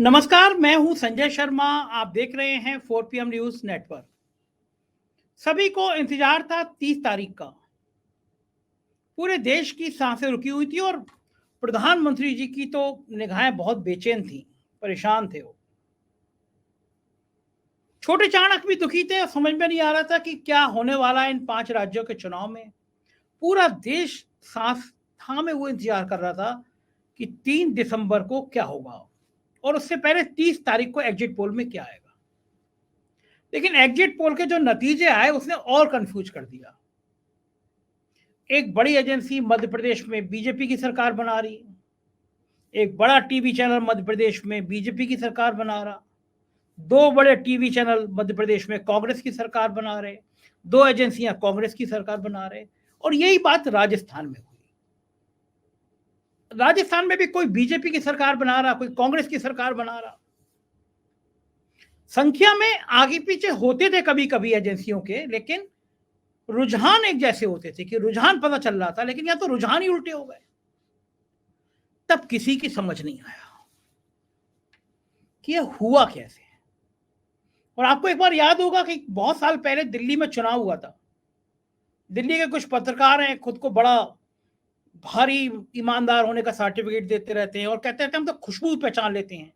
नमस्कार, मैं हूं संजय शर्मा। आप देख रहे हैं 4 PM न्यूज नेटवर्क। सभी को इंतजार था 30 तारीख का। पूरे देश की सांसें रुकी हुई थी और प्रधानमंत्री जी की तो निगाहें बहुत बेचैन थी, परेशान थे वो। छोटे चाणक्य भी दुखी थे और समझ में नहीं आ रहा था कि क्या होने वाला है इन 5 राज्यों के चुनाव में। पूरा देश सांस थामे हुए इंतजार कर रहा था कि 3 दिसंबर को क्या होगा और उससे पहले 30 तारीख को एग्जिट पोल में क्या आएगा। लेकिन एग्जिट पोल के जो नतीजे आए उसने और कंफ्यूज कर दिया। एक बड़ी एजेंसी मध्य प्रदेश में बीजेपी की सरकार बना रही, एक बड़ा टीवी चैनल मध्य प्रदेश में बीजेपी की सरकार बना रहा, 2 बड़े टीवी चैनल मध्य प्रदेश में कांग्रेस की सरकार बना रहे, 2 एजेंसियां कांग्रेस की सरकार बना रहे। और यही बात राजस्थान में हुई। राजस्थान में भी कोई बीजेपी की सरकार बना रहा, कोई कांग्रेस की सरकार बना रहा। संख्या में आगे पीछे होते थे कभी कभी एजेंसियों के, लेकिन रुझान एक जैसे होते थे कि रुझान पता चल रहा था, लेकिन यहां तो रुझान ही उल्टे हो गए। तब किसी की समझ नहीं आया कि यह हुआ कैसे। और आपको एक बार याद होगा कि बहुत साल पहले दिल्ली में चुनाव हुआ था। दिल्ली के कुछ पत्रकार हैं, खुद को बड़ा भारी ईमानदार होने का सर्टिफिकेट देते रहते हैं और कहते रहते हैं हम तो खुशबू पहचान लेते हैं,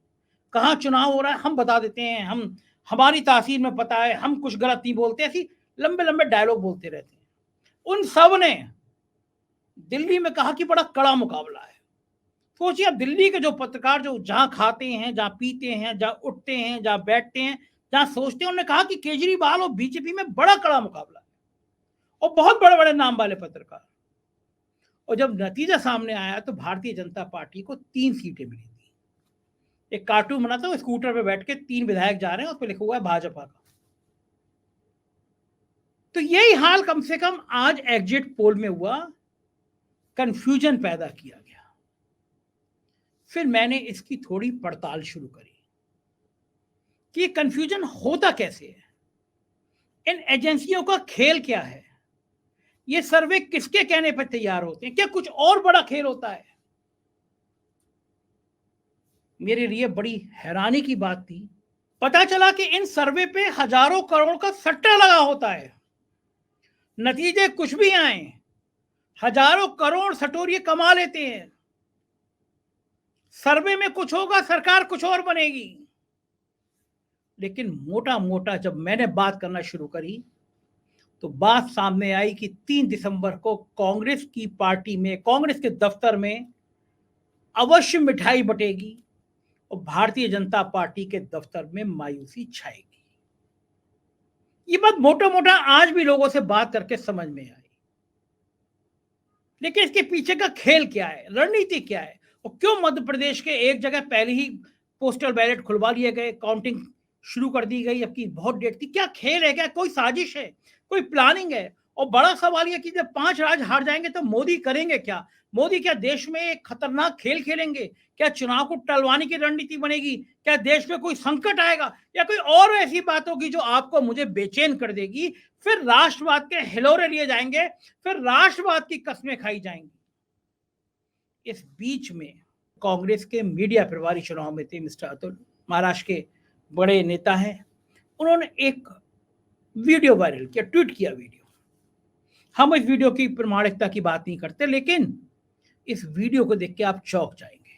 कहाँ चुनाव हो रहा है हम बता देते हैं, हम हमारी तासीर में पता है, हम कुछ गलत नहीं बोलते। ऐसी लंबे लंबे डायलॉग बोलते रहते हैं। उन सब ने दिल्ली में कहा कि बड़ा कड़ा मुकाबला है। सोचिए, दिल्ली के जो पत्रकार जो जहां खाते हैं, जहां पीते हैं, जहां उठते हैं, जहां बैठते हैं, जहां सोचते हैं, उन्होंने कहा कि केजरीवाल और बीजेपी में बड़ा कड़ा मुकाबला है और बहुत बड़े बड़े नाम वाले पत्रकार। और जब नतीजा सामने आया तो भारतीय जनता पार्टी को 3 सीटें मिली थी। एक कार्टून बना था, स्कूटर पे बैठ के 3 विधायक जा रहे हैं, उस पर लिखा हुआ है भाजपा का। तो यही हाल कम से कम आज एग्जिट पोल में हुआ, कंफ्यूजन पैदा किया गया। फिर मैंने इसकी थोड़ी पड़ताल शुरू करी कि कंफ्यूजन होता कैसे है, इन एजेंसियों का खेल क्या है, ये सर्वे किसके कहने पर तैयार होते हैं, क्या कुछ और बड़ा खेल होता है। मेरे लिए बड़ी हैरानी की बात थी। पता चला कि इन सर्वे पे हजारों करोड़ का सट्टा लगा होता है। नतीजे कुछ भी आए, हजारों करोड़ सटोरिये कमा लेते हैं। सर्वे में कुछ होगा, सरकार कुछ और बनेगी। लेकिन मोटा मोटा जब मैंने बात करना शुरू करी तो बात सामने आई कि 3 दिसंबर को कांग्रेस की पार्टी में, कांग्रेस के दफ्तर में अवश्य मिठाई बटेगी और भारतीय जनता पार्टी के दफ्तर में मायूसी छाएगी। ये बात मोटा मोटा आज भी लोगों से बात करके समझ में आई। लेकिन इसके पीछे का खेल क्या है, रणनीति क्या है, और क्यों मध्य प्रदेश के एक जगह पहले ही पोस्टल बैलेट खुलवा लिए गए, काउंटिंग शुरू कर दी गई, जबकि बहुत डेट थी। क्या खेल है, क्या कोई साजिश है, कोई प्लानिंग है। और बड़ा सवाल यह कि जब 5 राज्य हार जाएंगे तो मोदी करेंगे क्या। मोदी क्या देश में एक खतरनाक खेल खेलेंगे, क्या चुनाव को टलवाने की रणनीति बनेगी, क्या देश में कोई संकट आएगा, या कोई और ऐसी बात होगी जो आपको मुझे बेचैन कर देगी। फिर राष्ट्रवाद के हिलोरे लिए जाएंगे, फिर राष्ट्रवाद की कस्में खाई जाएंगी। इस बीच में कांग्रेस के मीडिया प्रभारी चुनाव में थे मिस्टर अतुल, महाराष्ट्र के बड़े नेता हैं। उन्होंने एक वीडियो वायरल किया, ट्वीट किया वीडियो। हम इस वीडियो की प्रामाणिकता की बात नहीं करते, लेकिन इस वीडियो को देख के आप चौंक जाएंगे।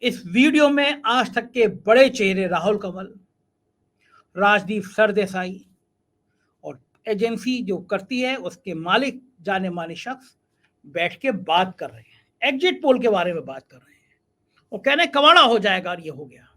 इस वीडियो में आज तक के बड़े चेहरे राहुल कंवल, राजदीप सरदेसाई और एजेंसी जो करती है उसके मालिक जाने माने शख्स बैठ के बात कर रहे हैं, एग्जिट पोल के बारे में बात कर रहे हैं। वो कह रहे हैं कवाड़ा हो जाएगा और ये हो गया।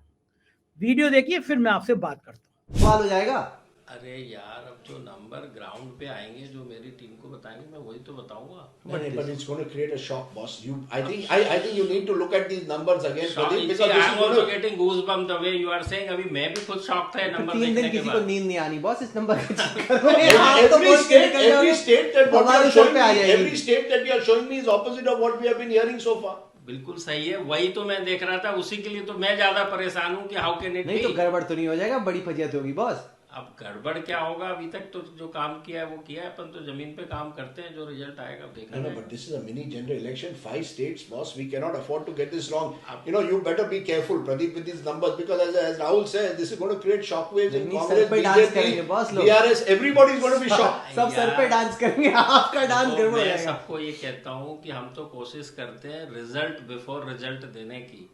वीडियो देखिए, फिर मैं आपसे बात करता हूँ। सवाल हो जाएगा। अरे यार, अब जो नंबर ग्राउंड पे आएंगे, जो मेरी टीम को बताएंगे, मैं वही तो बताऊंगा। But it's going to create a shock, boss. I think you need to look at these numbers again, Pradeep, because I this am is also going to. getting goosebumps the way you are saying. अभी मैं भी खुद shock था ये number 3 देखने दिन के किसी को बाद। नींद नहीं आनी बॉस इस नंबर के चक्कर में। आप तो Every बोल के state, निकल जाओगे, every state that what you हमारे are सर showing पे आ me, जाएगी। every state that you are showing me is opposite of what we have been hearing so far. बिल्कुल सही है, वही तो मैं देख रहा था। उसी के लिए तो मैं ज्यादा परेशान हूँ कि हाउ कैन इट नहीं तो बी। गड़बड़ तो नहीं हो जाएगा, बड़ी फजियत होगी बॉस। अब गड़बड़ क्या होगा, अभी तक तो जो काम किया है वो किया है, अपन तो जमीन पे काम करते हैं, जो रिजल्ट आएगा देखा No, जाएगा। but this is a mini general election. 5 states, boss. We cannot afford to get this wrong. Ab- You know, you better be careful, Pradeep, with these numbers because, as Rahul says, this is going to create shockwaves in नहीं, Congress, sir पे dance करेंगे, BJP, boss लोग। DRS. Everybody is going to be shocked. सब sir पे dance करेंगे, आपका dance देखो, गड़बड़ हो मैं जाएगा। सबको ये कहता हूँ कि हम तो कोशिश करते हैं रिजल्ट बिफोर रिजल्ट देने की।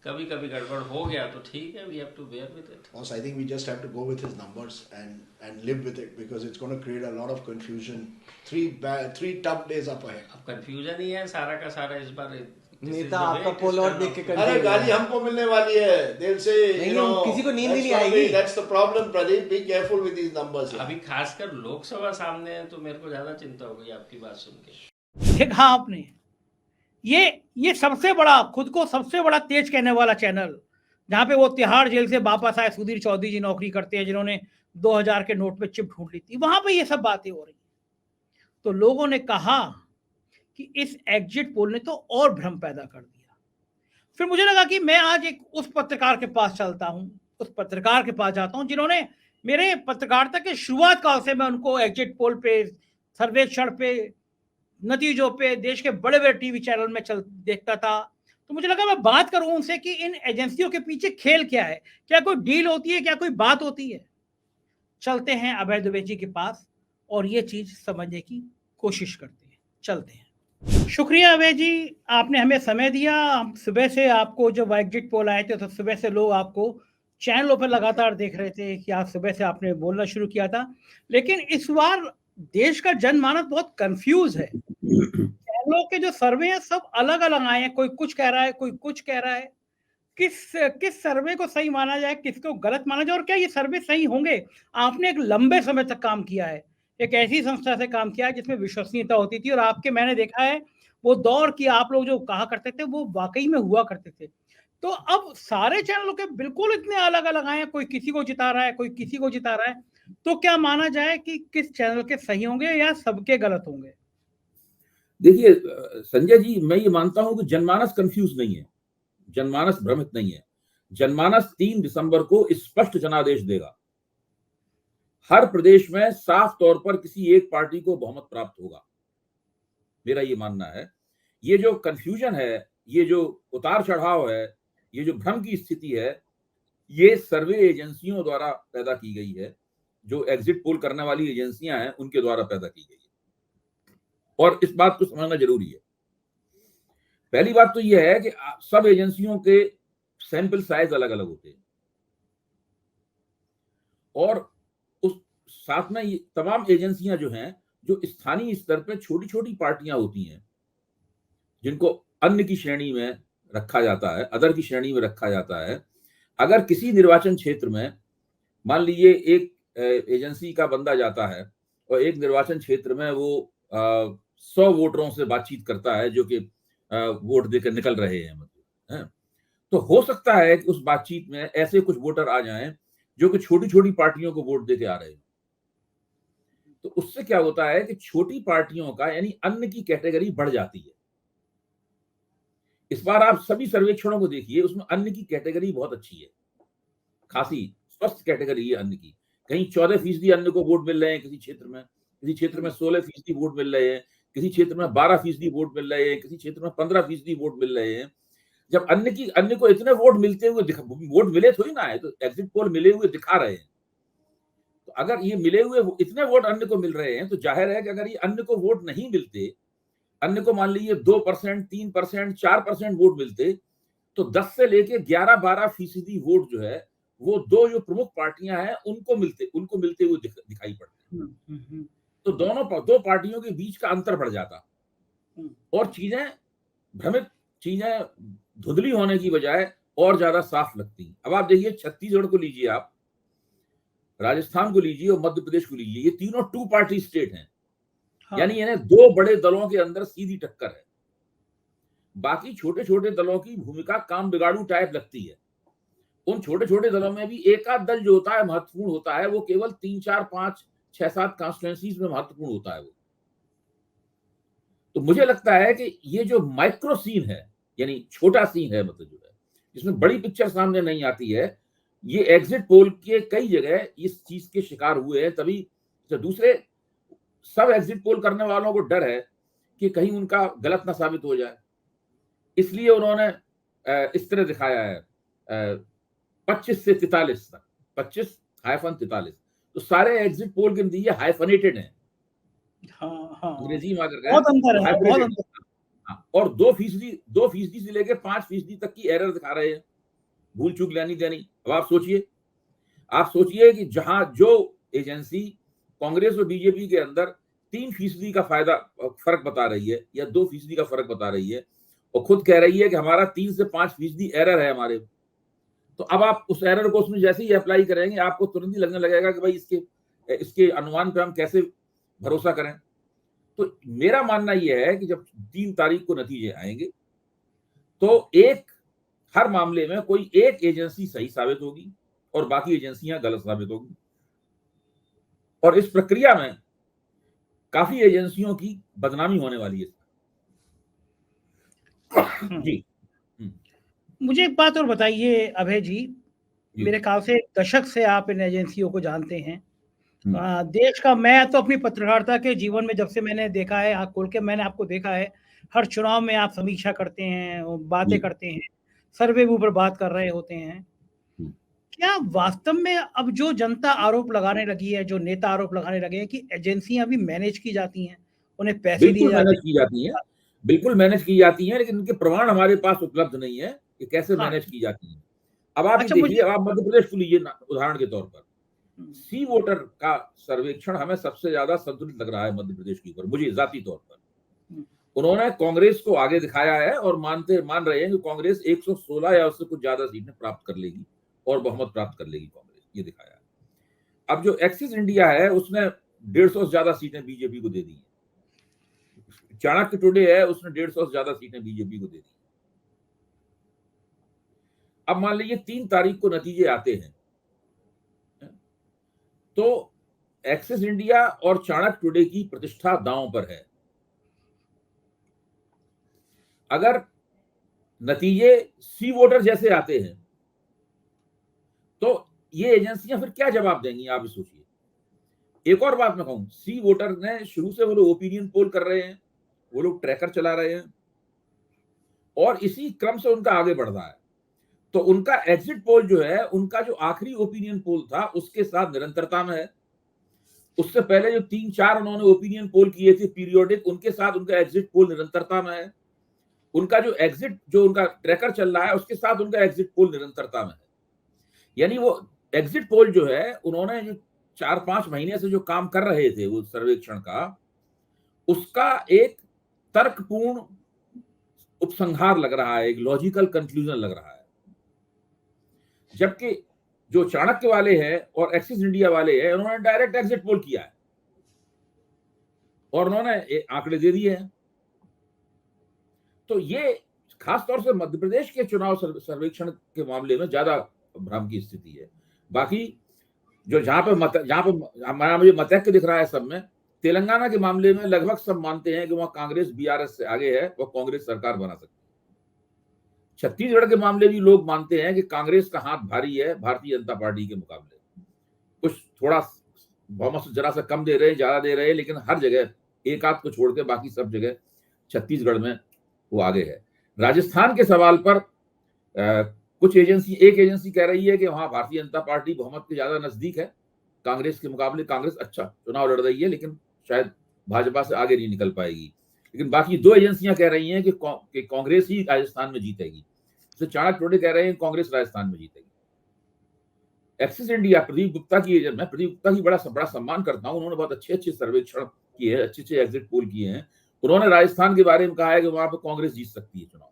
कभी कभी गड़बड़ हो गया तो ठीक है, we have to bear with it. Boss, I think we just have to go with his numbers and live with it because it's going to create a lot of confusion. Three tough days up ahead. अब confusion ही है सारा का सारा इस बार। नेता आपका पोल और देख के अरे गाली हमको मिलने वाली है। They'll say, नहीं, you know, किसी को नींद ही that's नहीं gonna आएगी। be- That's the problem, Pradeep. Be careful with these numbers. अभी खासकर लोकसभा सामने है तो मेरे को ज्यादा चिंता हो गई आपकी बात सुन के। ठीक, हाँ, आपने ये सबसे बड़ा, खुद को सबसे बड़ा तेज कहने वाला चैनल, जहां पे वो तिहाड़ जेल से वापस आए सुधीर चौधरी जी नौकरी करते हैं, जिन्होंने 2000 के नोट पे चिप ढूंढ ली थी, वहां पे ये सब बातें हो रही। तो लोगों ने कहा कि इस एग्जिट पोल ने तो और भ्रम पैदा कर दिया। फिर मुझे लगा कि मैं आज एक उस पत्रकार के पास चलता हूं, उस पत्रकार के पास जाता हूं जिन्होंने मेरे पत्रकारिता के शुरुआत काल से मैं उनको एग्जिट पोल पे, सर्वेक्षण पे, नतीजों पे, देश के बड़े बड़े टीवी चैनल में देखता था। तो मुझे लगा मैं बात करूं उनसे कि इन एजेंसियों के पीछे खेल क्या है, क्या कोई डील होती है, क्या कोई बात होती है। चलते हैं अभय दुबे जी के पास और ये चीज समझने की कोशिश करते हैं। चलते हैं। शुक्रिया अभय जी, आपने हमें समय दिया। हम सुबह से आपको जब एग्जिट पोल आए थे तो सुबह से लोग आपको चैनलों पर लगातार देख रहे थे कि आज सुबह से आपने बोलना शुरू किया था। लेकिन इस बार देश का जनमानस बहुत कंफ्यूज है। चैनलों के जो सर्वे हैं सब अलग अलग आए हैं, कोई कुछ कह रहा है, कोई कुछ कह रहा है। किस सर्वे को सही माना जाए, किसको गलत माना जाए, और क्या ये सर्वे सही होंगे? आपने एक लंबे समय तक काम किया है, एक ऐसी संस्था से काम किया है जिसमें विश्वसनीयता होती थी, और आपके मैंने देखा है वो दौर की आप लोग जो कहा करते थे वो वाकई में हुआ करते थे। तो अब सारे चैनलों के बिल्कुल इतने अलग अलग आए हैं, कोई किसी को जिता रहा है, कोई किसी को जिता रहा है। तो क्या माना जाए कि किस चैनल के सही होंगे या सबके गलत होंगे? देखिए संजय जी, मैं ये मानता हूं कि जनमानस कंफ्यूज नहीं है, जनमानस भ्रमित नहीं है। जनमानस 3 दिसंबर को स्पष्ट जनादेश देगा। हर प्रदेश में साफ तौर पर किसी एक पार्टी को बहुमत प्राप्त होगा, मेरा ये मानना है। ये जो कंफ्यूजन है, ये जो उतार चढ़ाव है, ये जो भ्रम की स्थिति है, ये सर्वे एजेंसियों द्वारा पैदा की गई है। जो एग्जिट पोल करने वाली एजेंसियां हैं उनके द्वारा पैदा की गई है, और इस बात को समझना जरूरी है। पहली बात तो यह है कि सब एजेंसियों के सैंपल साइज अलग अलग होते हैं, और उस साथ में ये तमाम एजेंसियां जो हैं, जो स्थानीय स्तर पर छोटी छोटी पार्टियां होती हैं, जिनको अन्य की श्रेणी में रखा जाता है, अदर की श्रेणी में रखा जाता है। अगर किसी निर्वाचन क्षेत्र में मान लीजिए एक एजेंसी का बंदा जाता है और एक निर्वाचन क्षेत्र में वो 100 वोटरों से बातचीत करता है जो कि वोट देकर निकल रहे हैं, मतलब है, तो हो सकता है कि उस बातचीत में ऐसे कुछ वोटर आ जाएं जो कि छोटी छोटी पार्टियों को वोट देके आ रहे हैं। तो उससे क्या होता है कि छोटी पार्टियों का यानी अन्य की कैटेगरी बढ़ जाती है। इस बार आप सभी सर्वेक्षणों को देखिए, उसमें अन्य की कैटेगरी बहुत अच्छी है, खासी स्वस्थ कैटेगरी है अन्य की। कहीं 14% अन्य को वोट मिल रहे हैं किसी क्षेत्र में 16% वोट मिल रहे हैं, किसी क्षेत्र में 12% वोट मिल रहे हैं, किसी क्षेत्र में 15% वोट मिल रहे हैं। जब अन्य को इतने वोट मिलते हुए वोट मिले थोड़ी ना है, तो एग्जिट पोल मिले हुए दिखा रहे हैं। तो अगर ये मिले हुए इतने वोट अन्य को मिल रहे हैं तो जाहिर है कि अगर ये अन्य को वोट नहीं मिलते, अन्य को मान लीजिए 2%, 3%, 4% वोट मिलते, तो 10 से लेके 11-12% वोट जो है वो दो जो प्रमुख पार्टियां हैं उनको मिलते हुए दिखाई पड़ते हैं। तो दो पार्टियों के बीच का अंतर बढ़ जाता और चीजें धुंधली होने की बजाय और ज्यादा साफ लगती। अब आप देखिए छत्तीसगढ़ को लीजिए, आप राजस्थान को लीजिए और मध्य प्रदेश को लीजिए, ये तीनों 2 पार्टी स्टेट हैं। हाँ। यानी इन्हें 2 बड़े दलों के अंदर सीधी टक्कर है। बाकी छोटे छोटे दलों की भूमिका काम बिगाड़ू टाइप लगती है। उन छोटे छोटे दलों में भी एक आध दल जो होता है महत्वपूर्ण होता है, वो केवल 3, 4, 5, 6, 7 कॉन्स्टिट्यूएंसीज में महत्वपूर्ण होता है वो। तो मुझे लगता है कि ये जो माइक्रो सीन है, यानी छोटा सीन है, मतलब जो है जिसमें बड़ी पिक्चर सामने नहीं आती है, ये एग्जिट पोल के कई जगह इस चीज के शिकार हुए हैं। तभी तो दूसरे सब एग्जिट पोल करने वालों को डर है कि कहीं उनका गलत ना साबित हो जाए, इसलिए उन्होंने इस तरह दिखाया है 25 से 43 तक, 25-43। तो सारे एग्जिट पोल के नतीजे हाइफनेटेड हैं। हाँ हाँ, अंग्रेजी में अगर बहुत अंतर है, बहुत hyphenated अंतर। हैं। हाँ, और 2% से लेकर 5% तक की एरर दिखा रहे हैं, भूल चूक लेनी देनी। अब आप सोचिए कि जहां जो एजेंसी कांग्रेस और बीजेपी के अंदर 3% का फर्क बता रही है या 2% का फर्क बता रही है और खुद कह रही है कि हमारा 3 से 5% एरर है हमारे, तो अब आप उस एरर को उसमें जैसे ही अप्लाई करेंगे आपको तुरंत ही लगने लगेगा कि भाई इसके अनुमान पे हम कैसे भरोसा करें। तो मेरा मानना यह है कि जब 3 तारीख को नतीजे आएंगे तो हर मामले में कोई एक एजेंसी सही साबित होगी और बाकी एजेंसियां गलत साबित होगी, और इस प्रक्रिया में काफी एजेंसियों की बदनामी होने वाली है। जी, मुझे एक बात और बताइए अभय जी, मेरे ख्याल से दशक से आप इन एजेंसियों को जानते हैं। देश का, मैं तो अपनी पत्रकारिता के जीवन में जब से मैंने देखा है, आँख खोल के मैंने आपको देखा है, हर चुनाव में आप समीक्षा करते हैं, बातें करते हैं, सर्वे के ऊपर बात कर रहे होते हैं। क्या वास्तव में अब जो जनता आरोप लगाने लगी है, जो नेता आरोप लगाने लगे हैं कि एजेंसियां भी मैनेज की जाती हैं, उन्हें पैसे दिए बिल्कुल जाते मैनेज की जाती हैं, बिल्कुल मैनेज की जाती हैं, लेकिन उनके प्रमाण हमारे पास उपलब्ध नहीं है कि कैसे मैनेज की जाती हैं। अब आप अच्छा, देखिए, आप मध्य प्रदेश को लीजिए उदाहरण के तौर पर, सी वोटर का सर्वेक्षण हमें सबसे ज्यादा संतुलित लग रहा है मध्य प्रदेश के ऊपर, मुझे जाती तौर पर। उन्होंने कांग्रेस को आगे दिखाया है और मान रहे हैं कि कांग्रेस 116 या उससे कुछ ज्यादा सीटें प्राप्त कर लेगी और बहुमत प्राप्त कर लेगी कांग्रेस, ये दिखाया है। अब जो एक्सिस इंडिया है उसने 150 से ज्यादा सीटें बीजेपी को दे दी है। चाणक्य टुडे है, उसने 150 से ज्यादा सीटें बीजेपी को दे दी। अब मान लीजिए 3 तारीख को नतीजे आते हैं तो एक्सिस इंडिया और चाणक्य टुडे की प्रतिष्ठा दांव पर है। अगर नतीजे सी वोटर जैसे आते हैं तो ये एजेंसियां फिर क्या जवाब देंगी, आप सोचिए। एक और बात मैं कहूं, सी वोटर ने शुरू से वो लोग ओपिनियन पोल कर रहे हैं, वो लोग ट्रैकर चला रहे हैं और इसी क्रम से उनका आगे बढ़ रहा है। तो उनका एग्जिट पोल जो है, उनका जो आखिरी ओपिनियन पोल था उसके साथ निरंतरता में है। उससे पहले जो 3-4 उन्होंने ओपिनियन पोल किए थे पीरियोडिक, उनके साथ उनका एग्जिट पोल निरंतरता में है। उनका जो उनका ट्रैकर चल रहा है उसके साथ उनका एग्जिट पोल निरंतरता में है। यानी वो एग्जिट पोल जो है, उन्होंने जो 4-5 महीने से जो काम कर रहे थे वो सर्वेक्षण का, उसका एक तर्कपूर्ण उपसंहार लग रहा है, एक लॉजिकल कंक्लूजन लग रहा है। जबकि जो चाणक्य वाले हैं और एक्सिस इंडिया वाले हैं, उन्होंने डायरेक्ट एग्जिट पोल किया है और उन्होंने आंकड़े दे दिए हैं। तो ये खासतौर से मध्य प्रदेश के चुनाव सर्वेक्षण के मामले में ज्यादा भ्रम की स्थिति है। बाकी जहां पे मुझे मतैक्य दिख रहा है सब में, तेलंगाना के मामले में लगभग सब मानते हैं कि वहां कांग्रेस बीआरएस से आगे है, वह कांग्रेस सरकार बना सकती है। छत्तीसगढ़ के मामले भी लोग मानते हैं कि कांग्रेस का हाथ भारी है भारतीय जनता पार्टी के मुकाबले। कुछ थोड़ा बहुमत जरा सा कम दे रहे हैं, ज्यादा दे रहे हैं, लेकिन हर जगह एक आध को छोड़ के बाकी सब जगह छत्तीसगढ़ में वो आगे है। राजस्थान के सवाल पर एक एजेंसी कह रही है कि वहां भारतीय जनता पार्टी बहुमत के ज्यादा नजदीक है कांग्रेस के मुकाबले, कांग्रेस अच्छा चुनाव लड़ रही है लेकिन शायद भाजपा से आगे नहीं निकल पाएगी। लेकिन बाकी 2 एजेंसियां कह रही हैं कि कांग्रेस ही राजस्थान में जीतेगी। तो चाणक्य टुडे कह रहे हैं कांग्रेस राजस्थान में जीतेगी। एक्सिस इंडिया, प्रदीप गुप्ता की एजेंट, मैं प्रदीप गुप्ता की बड़ा सम्मान करता हूं, उन्होंने बहुत अच्छे सर्वेक्षण किए हैं, अच्छे एग्जिट पोल किए हैं। उन्होंने राजस्थान के बारे में कहा है कि वहां पर कांग्रेस जीत सकती है चुनाव।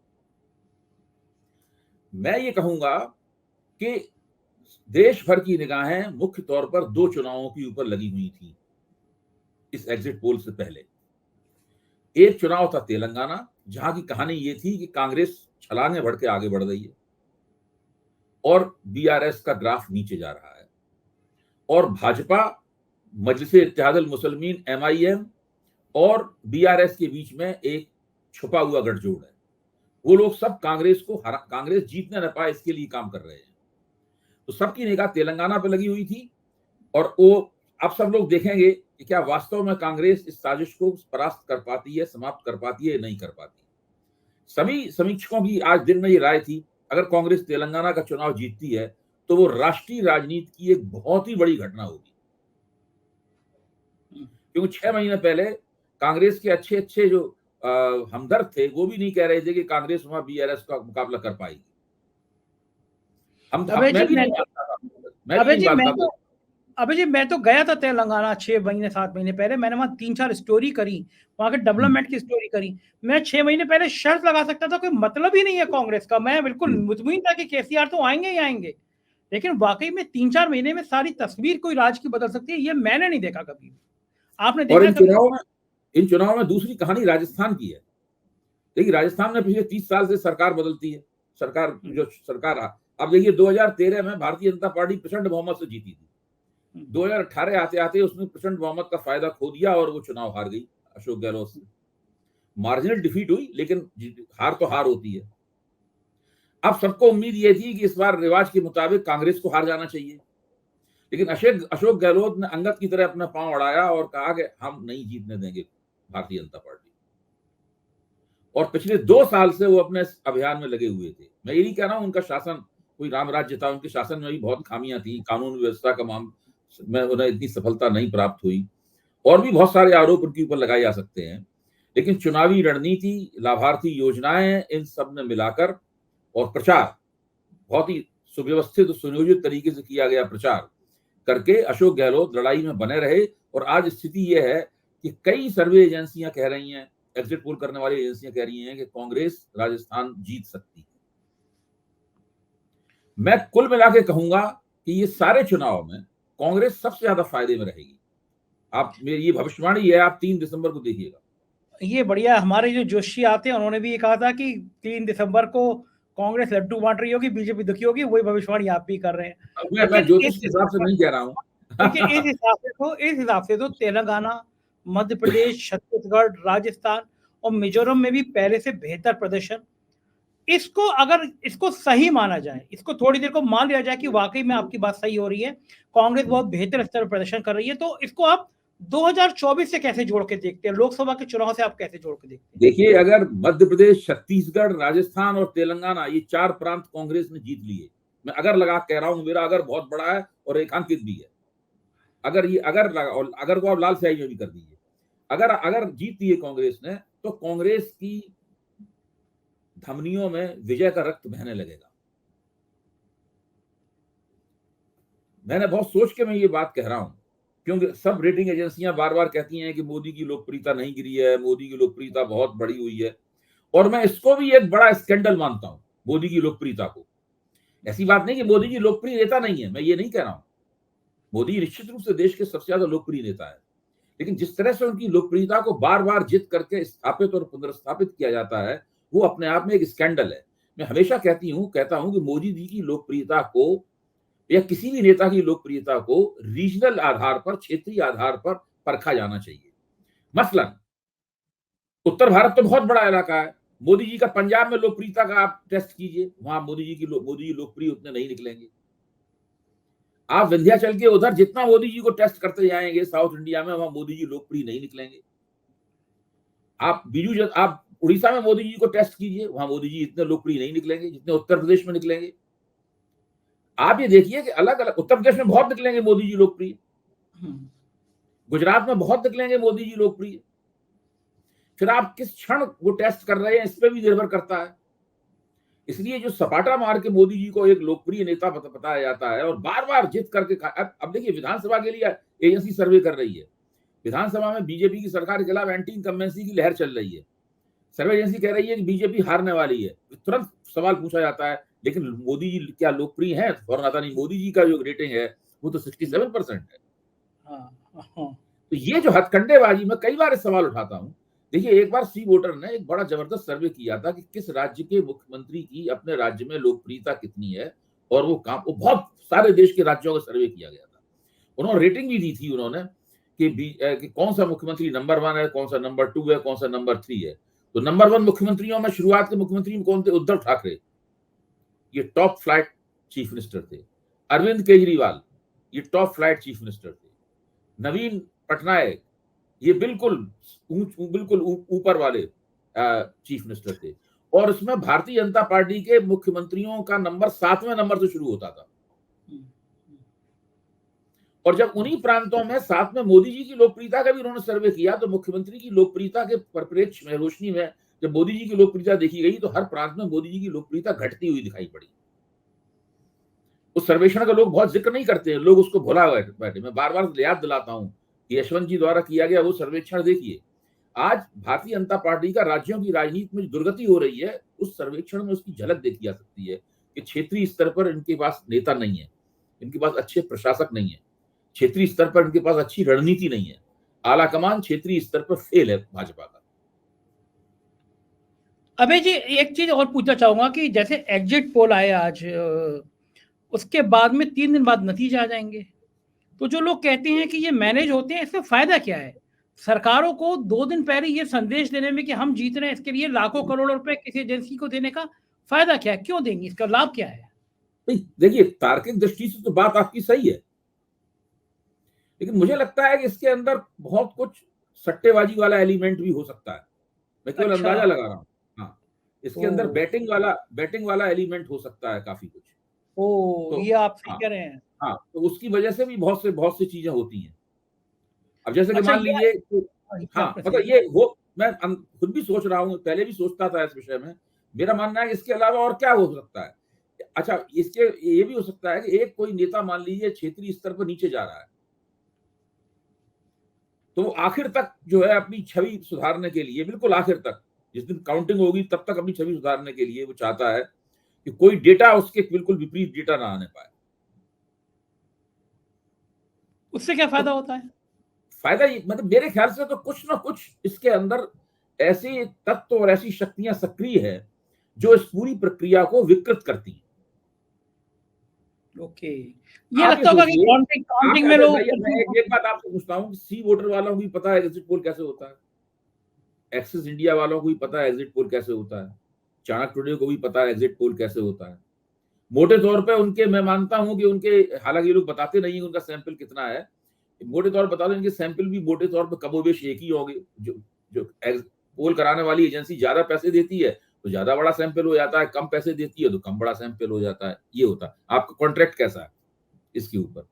मैं ये कहूंगा कि देश भर की निगाहें मुख्य तौर पर 2 चुनावों के ऊपर लगी हुई थी इस एग्जिट पोल से पहले। एक चुनाव था तेलंगाना, जहां की कहानी ये थी कि कांग्रेस छलांगे बढ़ के आगे बढ़ रही है और बीआरएस का ग्राफ नीचे जा रहा है, और भाजपा, मजलिस-ए-इत्तेहादुल मुस्लिमीन एमआईएम और बीआरएस के बीच में एक छुपा हुआ गठजोड़ है। वो लोग सब कांग्रेस जीतने न पाए इसके लिए काम कर रहे हैं। तो सबकी निगाह तेलंगाना पे लगी हुई थी। और वो अब सब लोग देखेंगे कि क्या वास्तव में कांग्रेस इस साजिश को परास्त कर पाती है, समाप्त कर पाती है, नहीं कर पाती। सभी समीक्षकों की आज दिन में ये राय थी, अगर कांग्रेस तेलंगाना का चुनाव जीतती है तो वो राष्ट्रीय राजनीति की एक बहुत ही बड़ी घटना होगी। क्योंकि 6 महीने पहले कांग्रेस के अच्छे अच्छे जो हमदर्द थे वो भी नहीं कह रहे थे कि कांग्रेस वहां बीआरएस का मुकाबला कर पाएगी। अबे जी मैं तो गया था तेलंगाना 6 महीने 7 महीने पहले। मैंने वहां 3-4 स्टोरी करी, वहां के डेवलपमेंट की स्टोरी करी। मैं 6 महीने पहले शर्त लगा सकता था, कोई मतलब ही नहीं है कांग्रेस का। मैं बिल्कुल मुतमईन था कि केसीआर तो आएंगे ही आएंगे, लेकिन वाकई में 3-4 महीने में सारी तस्वीर कोई राज की बदल सकती है, ये मैंने नहीं देखा कभी। आपने देखा? और इन चुनाव में दूसरी कहानी राजस्थान की है। देखिए, राजस्थान में पिछले 30 साल से सरकार बदलती है। सरकार अब देखिए 2013 में भारतीय जनता पार्टी प्रचंड बहुमत से जीती थी। 2018 आते आते उसने प्रचंड बहुमत का फायदा खो दिया और वो चुनाव हार गई अशोक गहलोत से। मार्जिनल डिफीट हुई, लेकिन हार तो हार होती है। अब सबको उम्मीद ये थी कि इस बार रिवाज के मुताबिक कांग्रेस को हार जाना चाहिए, लेकिन अशोक गहलोत ने अंगद की तरह अपना पांव अड़ाया और कहा कि हम नहीं जीतने देंगे भारतीय जनता पार्टी। और पिछले 2 साल से वो अपने अभियान में लगे हुए थे। मैं ये नहीं कह रहा हूं उनका शासन कोई राम राज्य था, उनके शासन में भी बहुत खामियां थी, कानून व्यवस्था का में उन्हें इतनी सफलता नहीं प्राप्त हुई, और भी बहुत सारे आरोप उनके ऊपर लगाए जा सकते हैं। लेकिन चुनावी रणनीति, लाभार्थी योजनाएं, इन सब में मिलाकर और प्रचार, बहुत ही सुव्यवस्थित और सुनियोजित तरीके से किया गया प्रचार करके अशोक गहलोत लड़ाई में बने रहे। और आज स्थिति यह है कि कई सर्वे एजेंसियां कह रही हैं, एग्जिट पोल करने वाली एजेंसियां कह रही हैं कि कांग्रेस राजस्थान जीत सकती है। मैं कुल मिला के कहूंगा कि ये सारे चुनाव में कांग्रेस सबसे ज्यादा फायदे में रहेगी। आप मेरी ये भविष्यवाणी है, आप 3 दिसंबर को देखिएगा। ये बढ़िया। हमारे जो जोशी आते हैं उन्होंने भी ये कहा था कि 3 दिसंबर को कांग्रेस लड्डू बांट रही होगी, बीजेपी दुखी होगी। वही भविष्यवाणी आप भी कर रहे हैं। मैं ज्योतिष के हिसाब से नहीं कह रहा हूँ। देखिए, इस हिसाब से तो तेलंगाना, मध्य प्रदेश, छत्तीसगढ़, राजस्थान और मिजोरम में भी पहले से बेहतर प्रदर्शन। इसको अगर इसको सही माना जाए, इसको थोड़ी देर को मान लिया जाए कि वाकई में आपकी बात सही हो रही है, कांग्रेस बहुत बेहतर स्तर पर प्रदर्शन कर रही है, तो इसको आप 2024 से कैसे जोड़ के देखते हैं? लोकसभा के चुनाव से आप कैसे जोड़ के देखते हैं? देखिए, अगर मध्य प्रदेश, छत्तीसगढ़, राजस्थान और तेलंगाना, ये 4 प्रांत कांग्रेस ने जीत लिए, मैं अगर लगा कह रहा हूं, मेरा अगर बहुत बड़ा है और रेखांकित भी है। अगर को आप लाल स्याही में भी कर दीजिए, अगर जीती है कांग्रेस ने, तो कांग्रेस की धमनियों में विजय का रक्त बहने लगेगा। मैंने बहुत सोच के मैं ये बात कह रहा हूं, क्योंकि सब रेटिंग एजेंसियां बार बार कहती हैं कि मोदी की लोकप्रियता नहीं गिरी है, मोदी की लोकप्रियता बहुत बढ़ी हुई है। और मैं इसको भी एक बड़ा स्कैंडल मानता हूं, मोदी की लोकप्रियता को। ऐसी बात नहीं कि मोदी जी लोकप्रिय नेता नहीं है, मैं ये नहीं कह रहा हूं। मोदी निश्चित रूप से देश के सबसे ज्यादा लोकप्रिय नेता है, लेकिन जिस तरह से उनकी लोकप्रियता को बार बार जित करके स्थापित और पुनर्स्थापित किया जाता है, वो अपने आप में एक स्कैंडल है। मैं हमेशा कहता हूं कि मोदी जी की लोकप्रियता को या किसी भी नेता की लोकप्रियता को रीजनल आधार पर, क्षेत्रीय आधार पर परखा जाना चाहिए। मसलन उत्तर भारत तो बहुत बड़ा इलाका है, मोदी जी का पंजाब में लोकप्रियता का आप टेस्ट कीजिए, वहां मोदी जी लोकप्रिय उतने नहीं निकलेंगे। आप विंध्याचल के उधर जितना मोदी जी को टेस्ट करते जाएंगे साउथ इंडिया में, वहां मोदी जी लोकप्रिय नहीं निकलेंगे। आप उड़ीसा में मोदी जी को टेस्ट कीजिए, वहां मोदी जी इतने लोकप्रिय नहीं निकलेंगे जितने उत्तर प्रदेश में निकलेंगे। आप ये देखिए कि अलग अलग, उत्तर प्रदेश में बहुत निकलेंगे मोदी जी लोकप्रिय, गुजरात में बहुत निकलेंगे मोदी जी लोकप्रिय। फिर आप किस क्षण वो टेस्ट कर रहे हैं, इस पर भी निर्भर करता है। इसलिए जो सपाटा मार के मोदी जी को एक लोकप्रिय नेता बताया जाता है और बार बार जित करके, अब देखिए विधानसभा के लिए एजेंसी सर्वे कर रही है, विधानसभा में बीजेपी की सरकार के खिलाफ एंटी इनकम्बेंसी की लहर चल रही है। सर्वे एजेंसी कह रही है कि बीजेपी हारने वाली है। तुरंत सवाल पूछा जाता है, लेकिन मोदी जी क्या लोकप्रिय हैं? फौरन आता नहीं, मोदी जी का जो रेटिंग है वो तो 67% है। तो ये जो हथकंडेबाजी, मैं कई बार इस सवाल उठाता हूं। देखिए, एक बार सी वोटर ने एक बड़ा जबरदस्त सर्वे किया था कि किस राज्य के मुख्यमंत्री की अपने राज्य में लोकप्रियता कितनी है, और वो बहुत सारे देश के राज्यों का सर्वे किया गया था। उन्होंने रेटिंग भी दी थी उन्होंने कि कौन सा मुख्यमंत्री नंबर 1 है, कौन सा नंबर 2 है, कौन सा नंबर 3 है। तो नंबर 1 मुख्यमंत्रियों में शुरुआत के मुख्यमंत्री कौन थे? उद्धव ठाकरे, ये टॉप फ्लाइट चीफ मिनिस्टर थे। अरविंद केजरीवाल ये टॉप फ्लाइट चीफ मिनिस्टर थे, नवीन पटनायक ये बिल्कुल ऊपर वाले चीफ मिनिस्टर थे, और उसमें भारतीय जनता पार्टी के मुख्यमंत्रियों का नंबर 7वें नंबर से शुरू होता था। और जब उन्हीं प्रांतों में साथ में मोदी जी की लोकप्रियता का भी उन्होंने सर्वे किया, तो मुख्यमंत्री की लोकप्रियता के परिप्रेक्ष्य में, रोशनी में जब मोदी जी की लोकप्रियता देखी गई, तो हर प्रांत में मोदी जी की लोकप्रियता घटती हुई दिखाई पड़ी। उस सर्वेक्षण का लोग बहुत जिक्र नहीं करते हैं, लोग उसको भुला बैठे। मैं बार बार याद दिलाता हूं कि यशवंत जी द्वारा किया गया वो सर्वेक्षण देखिए। आज भारतीय जनता पार्टी का राज्यों की राजनीति में दुर्गति हो रही है, उस सर्वेक्षण में उसकी झलक देखी जा सकती है कि क्षेत्रीय स्तर पर इनके पास नेता नहीं है, इनके पास अच्छे प्रशासक नहीं है, क्षेत्रीय स्तर पर इनके पास अच्छी रणनीति नहीं है, आला कमान क्षेत्रीय स्तर पर फेल है भाजपा का। अबे जी एक चीज और पूछना चाहूंगा कि जैसे एग्जिट पोल आए आज, उसके बाद में 3 दिन बाद नतीजे आ जाएंगे, तो जो लोग कहते हैं कि ये मैनेज होते हैं, इससे फायदा क्या है? सरकारों को 2 दिन पहले ये संदेश देने में कि हम जीत रहे हैं, इसके लिए लाखों करोड़ रुपए किसी एजेंसी को देने का फायदा क्या है? क्यों देंगे? इसका लाभ क्या है? देखिए, तार्किक दृष्टि से तो बात आपकी सही है, लेकिन मुझे लगता है कि इसके अंदर बहुत कुछ सट्टेबाजी वाला एलिमेंट भी हो सकता है। मैं केवल अंदाजा लगा रहा हूँ। हाँ, इसके अंदर बैटिंग वाला एलिमेंट हो सकता है काफी कुछ। तो ये आप सही कह रहे हैं। हाँ, तो उसकी वजह से भी बहुत सी चीजें होती हैं। अब जैसे कि अच्छा, मान लीजिए, हाँ, मतलब ये वो मैं खुद भी सोच रहा हूँ, पहले भी सोचता था इस विषय में। मेरा मानना है इसके अलावा और क्या हो सकता है। अच्छा, इसके ये भी हो सकता है कि एक कोई नेता मान लीजिए क्षेत्रीय स्तर पर नीचे जा रहा है, तो आखिर तक जो है अपनी छवि सुधारने के लिए, बिल्कुल आखिर तक, जिस दिन काउंटिंग होगी तब तक अपनी छवि सुधारने के लिए वो चाहता है कि कोई डेटा उसके बिल्कुल विपरीत डेटा ना आने पाए। उससे क्या फायदा होता है? फायदा मतलब मेरे ख्याल से तो कुछ ना कुछ इसके अंदर ऐसे तत्व और ऐसी शक्तियां सक्रिय है जो इस पूरी प्रक्रिया को विकृत करती हैं। ओके, ये लगता होगा कि काउंटिंग में लोग, मैं एक बात आपसे पूछता हूँ, सी वोटर वालों को भी पता है एग्जिट पोल कैसे होता है, एक्सिस इंडिया वालों को भी पता है एग्जिट पोल कैसे होता है, चाणक्य टुडे को भी पता है एग्जिट पोल कैसे होता है। मोटे तौर पे उनके, मैं मानता हूं कि उनके, हालांकि ये लोग बताते नहीं उनका सैंपल कितना है, मोटे तौर पर बता दें इनके सैंपल भी मोटे तौर पर कमोबेश एक ही होंगे। जो पोल कराने वाली एजेंसी ज्यादा पैसे देती है तो ज्यादा बड़ा सैंपल हो जाता है, कम पैसे देती है तो कम बड़ा सैंपल हो जाता है। ये होता है। आपका कॉन्ट्रैक्ट कैसा है इसके ऊपर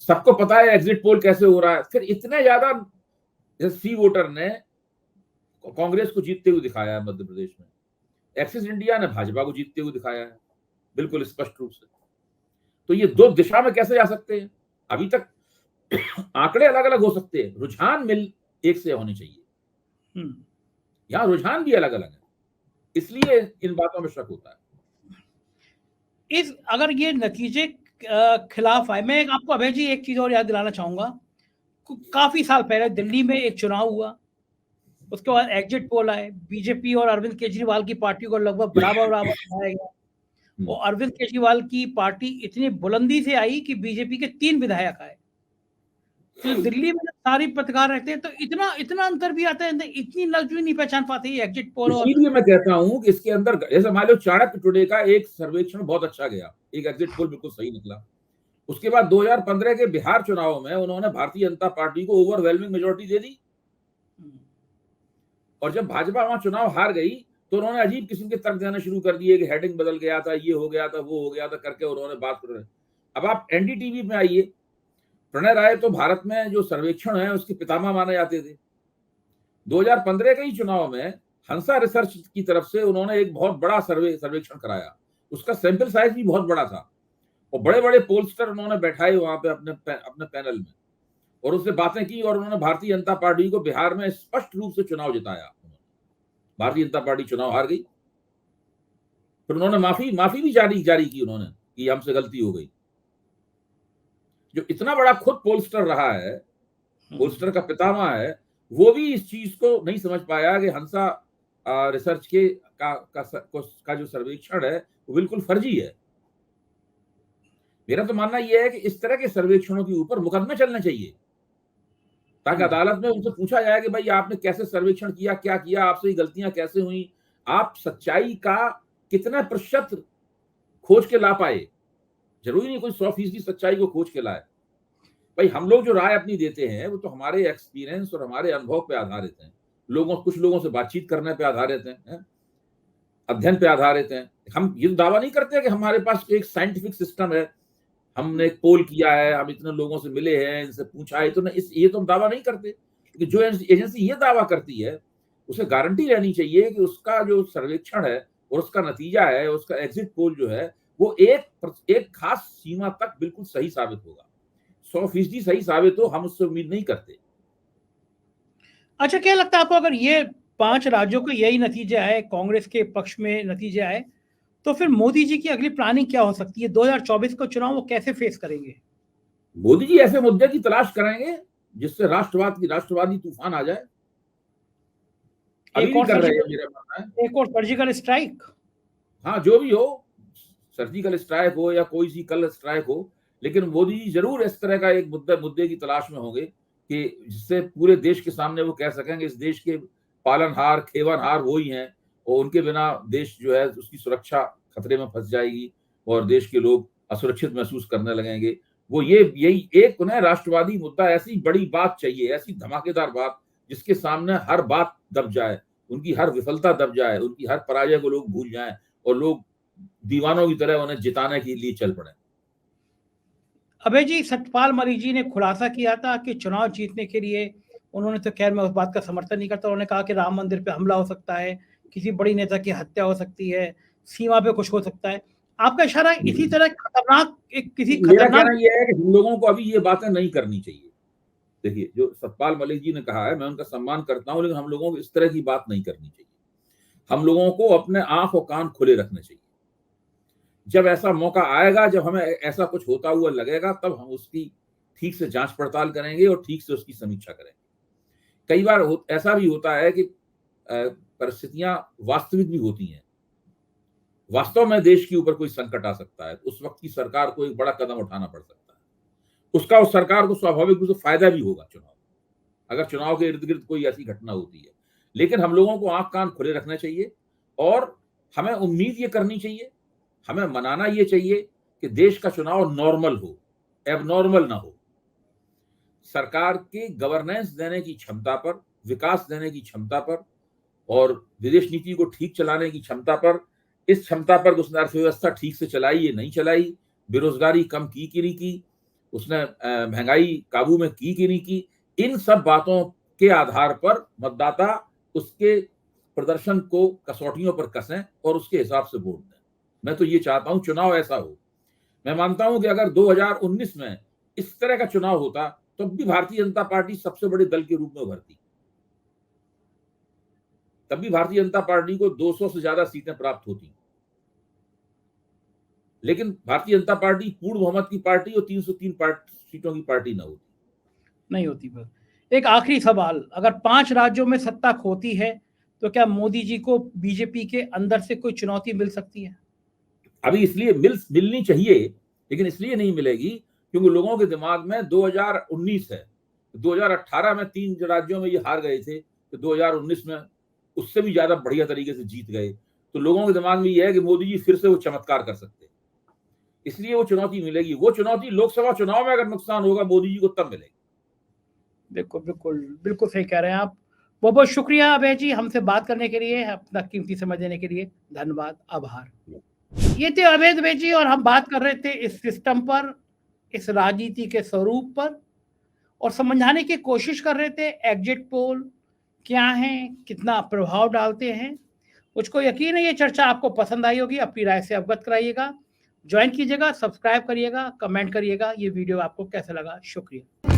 सबको पता है एग्जिट पोल कैसे हो रहा है। फिर इतने ज्यादा सी वोटर ने कांग्रेस को जीतते हुए दिखाया है मध्य प्रदेश में, एक्सिस इंडिया ने भाजपा को जीतते हुए दिखाया है बिल्कुल स्पष्ट रूप से। तो ये दो दिशा में कैसे जा सकते हैं? अभी तक आंकड़े अलग अलग हो सकते हैं, रुझान मिल एक से होने चाहिए। यहाँ रुझान भी अलग अलग है, इसलिए इन बातों में शक होता है। अगर ये नतीजे खिलाफ आए, मैं आपको अभय जी एक चीज और याद दिलाना चाहूंगा। काफी साल पहले दिल्ली में एक चुनाव हुआ, उसके बाद एग्जिट पोल आए, बीजेपी और अरविंद केजरीवाल की पार्टी को लगभग बराबर बनाया गया, और अरविंद केजरीवाल की पार्टी इतनी बुलंदी से आई कि बीजेपी के 3 विधायक आए। तो दिल्ली में सारी पत्रकार रहते हैं, तो इतना अंतर भी आता है, इतनी नजर नहीं पहचान पाते एग्जिट पोल। इसीलिए मैं कहता हूं कि इसके अंदर, जैसे मान लो चाणक्य टुडे का एक सर्वेक्षण बहुत अच्छा गया, एक एग्जिट पोल बिल्कुल सही निकला। उसके बाद 2015 के बिहार चुनाव में उन्होंने भारतीय जनता पार्टी को ओवरवेलमिंग मेजोरिटी दे दी, और जब भाजपा वहां चुनाव हार गई तो उन्होंने अजीब किस्म के तर्क देना शुरू कर दिए कि हेडिंग बदल गया था, ये हो गया था, वो हो गया था करके उन्होंने बात कर। अब आप एनडीटीवी में आइए, प्रणय राय तो भारत में जो सर्वेक्षण है उसके पितामह माने जाते थे। 2015 के ही चुनाव में हंसा रिसर्च की तरफ से उन्होंने एक बहुत बड़ा सर्वेक्षण कराया, उसका सैंपल साइज भी बहुत बड़ा था, और बड़े बड़े पोलस्टर उन्होंने बैठाए वहां पे अपने पैनल में, और उससे बातें की, और उन्होंने भारतीय जनता पार्टी को बिहार में स्पष्ट रूप से चुनाव जिताया। भारतीय जनता पार्टी चुनाव हार गई, फिर उन्होंने माफी भी जारी की उन्होंने कि हमसे गलती हो गई। जो इतना बड़ा खुद पोलस्टर रहा है, पोलस्टर का पितामह है, वो भी इस चीज को नहीं समझ पाया कि हंसा रिसर्च का जो सर्वेक्षण है वो बिल्कुल फर्जी है। मेरा तो मानना यह है कि इस तरह के सर्वेक्षणों के ऊपर मुकदमे चलने चाहिए, ताकि अदालत में उनसे पूछा जाए कि भाई आपने कैसे सर्वेक्षण किया, क्या किया, आपसे गलतियां कैसे हुई, आप सच्चाई का कितना प्रतिशत खोज के ला पाए। जरूरी नहीं कोई 100% सच्चाई को खोज के लाए। भाई हम लोग जो राय अपनी देते हैं वो तो हमारे एक्सपीरियंस और हमारे अनुभव पे आधारित हैं, कुछ लोगों से बातचीत करने पे आधारित हैं, अध्ययन पे आधारित हैं। हम ये दावा नहीं करते कि हमारे पास एक साइंटिफिक सिस्टम है, हमने एक पोल किया है, हम इतने लोगों से मिले हैं, इनसे पूछा है, तो ये तो हम दावा नहीं करते। कि जो एजेंसी ये दावा करती है उसे गारंटी रहनी चाहिए कि उसका जो सर्वेक्षण है और उसका नतीजा है, उसका एग्जिट पोल जो है वो एक खास सीमा तक बिल्कुल सही साबित होगा। 100% सही साबित हो हम उससे उम्मीद नहीं करते। अच्छा, क्या लगता है आपको, अगर ये 5 राज्यों का यही नतीजा है, कांग्रेस के पक्ष में नतीजा है, तो फिर मोदी जी की अगली प्लानिंग क्या हो सकती है? 2024 का चुनाव वो कैसे फेस करेंगे? मोदी जी ऐसे मुद्दे की तलाश करेंगे जिससे राष्ट्रवादी तूफान आ जाए। अभी नहीं कर रहे हैं, मेरा मानना है। एक और सर्जिकल स्ट्राइक, हाँ जो भी हो, सर्जिकल स्ट्राइक हो या कोई सी कल स्ट्राइक हो, लेकिन मोदी जी जरूर इस तरह का एक मुद्दे की तलाश में होंगे कि जिससे पूरे देश के सामने वो कह सकेंगे इस देश के पालनहार खेवनहार वो ही हैं और उनके बिना देश जो है उसकी सुरक्षा खतरे में फंस जाएगी और देश के लोग असुरक्षित महसूस करने लगेंगे। वो यही एक उन्हें राष्ट्रवादी मुद्दा, ऐसी बड़ी बात चाहिए, ऐसी धमाकेदार बात जिसके सामने हर बात दब जाए, उनकी हर विफलता दब जाए, उनकी हर पराजय को लोग भूल जाएं और लोग दीवानों की तरह उन्हें जिताने के लिए चल पड़े। अभय जी, सतपाल मलिक जी ने खुलासा किया था कि चुनाव जीतने के लिए उन्होंने, तो खैर मैं उस बात का समर्थन नहीं करता, उन्होंने कहा कि राम मंदिर पे हमला हो सकता है, किसी बड़ी नेता की हत्या हो सकती है, सीमा पे कुछ हो सकता है। आपका इशारा इसी तरह खतरनाक मेरा कहना यह है कि हम लोगों को अभी ये बातें नहीं करनी चाहिए। देखिए, जो सतपाल मलिक जी ने कहा है मैं उनका सम्मान करता हूं, लेकिन हम लोगों को इस तरह की बात नहीं करनी चाहिए। हम लोगों को अपने आंख और कान खुले रखने चाहिए। जब ऐसा मौका आएगा, जब हमें ऐसा कुछ होता हुआ लगेगा, तब हम उसकी ठीक से जांच पड़ताल करेंगे और ठीक से उसकी समीक्षा करेंगे। कई बार ऐसा भी होता है कि परिस्थितियां वास्तविक भी होती हैं, वास्तव में देश के ऊपर कोई संकट आ सकता है, उस वक्त की सरकार को एक बड़ा कदम उठाना पड़ सकता है। उसका उस सरकार को स्वाभाविक रूप से फायदा भी होगा चुनाव, अगर चुनाव के इर्द गिर्द कोई ऐसी घटना होती है। लेकिन हम लोगों को आंख कान खुले रखने चाहिए और हमें उम्मीद ये करनी चाहिए, हमें मनाना ये चाहिए कि देश का चुनाव नॉर्मल हो, एबनॉर्मल ना हो। सरकार के गवर्नेंस देने की क्षमता पर, विकास देने की क्षमता पर और विदेश नीति को ठीक चलाने की क्षमता पर, इस क्षमता पर उसने अर्थव्यवस्था ठीक से चलाई या नहीं चलाई, बेरोजगारी कम की कि नहीं की, उसने महंगाई काबू में की कि नहीं की, इन सब बातों के आधार पर मतदाता उसके प्रदर्शन को कसौटियों पर कसें और उसके हिसाब से वोट दें। मैं तो ये चाहता हूं चुनाव ऐसा हो। मैं मानता हूं कि अगर 2019 में इस तरह का चुनाव होता तो भी भारतीय जनता पार्टी सबसे बड़े दल के रूप में उभरती, तब भी भारतीय जनता पार्टी को 200 से ज्यादा सीटें प्राप्त होती। लेकिन भारतीय जनता पार्टी पूर्ण बहुमत की पार्टी और 303 सीटों की पार्टी नहीं होती। बस एक आखिरी सवाल, अगर 5 राज्यों में सत्ता खोती है तो क्या मोदी जी को बीजेपी के अंदर से कोई चुनौती मिल सकती है? अभी इसलिए मिलनी चाहिए, लेकिन इसलिए नहीं मिलेगी क्योंकि लोगों के दिमाग में 2019 है। 2018 में 3 राज्यों में ये हार गए थे, तो 2019 में उससे भी ज्यादा बढ़िया तरीके से जीत गए। तो लोगों के दिमाग में ये है कि मोदी जी फिर से वो चमत्कार कर सकते हैं, इसलिए वो चुनौती मिलेगी। वो चुनौती लोकसभा चुनाव में अगर नुकसान होगा मोदी जी को तब मिलेगी। बिल्कुल सही कह रहे हैं आप। बहुत बहुत शुक्रिया अभय जी, हमसे बात करने के लिए, अपना कीमती समय देने के लिए धन्यवाद, आभार। ये थे अभय दुबे जी और हम बात कर रहे थे इस सिस्टम पर, इस राजनीति के स्वरूप पर, और समझाने की कोशिश कर रहे थे एग्जिट पोल क्या है, कितना प्रभाव डालते हैं। मुझको यकीन है ये चर्चा आपको पसंद आई होगी, अपनी राय से अवगत कराइएगा, ज्वाइन कीजिएगा, सब्सक्राइब करिएगा, कमेंट करिएगा ये वीडियो आपको कैसा लगा। शुक्रिया।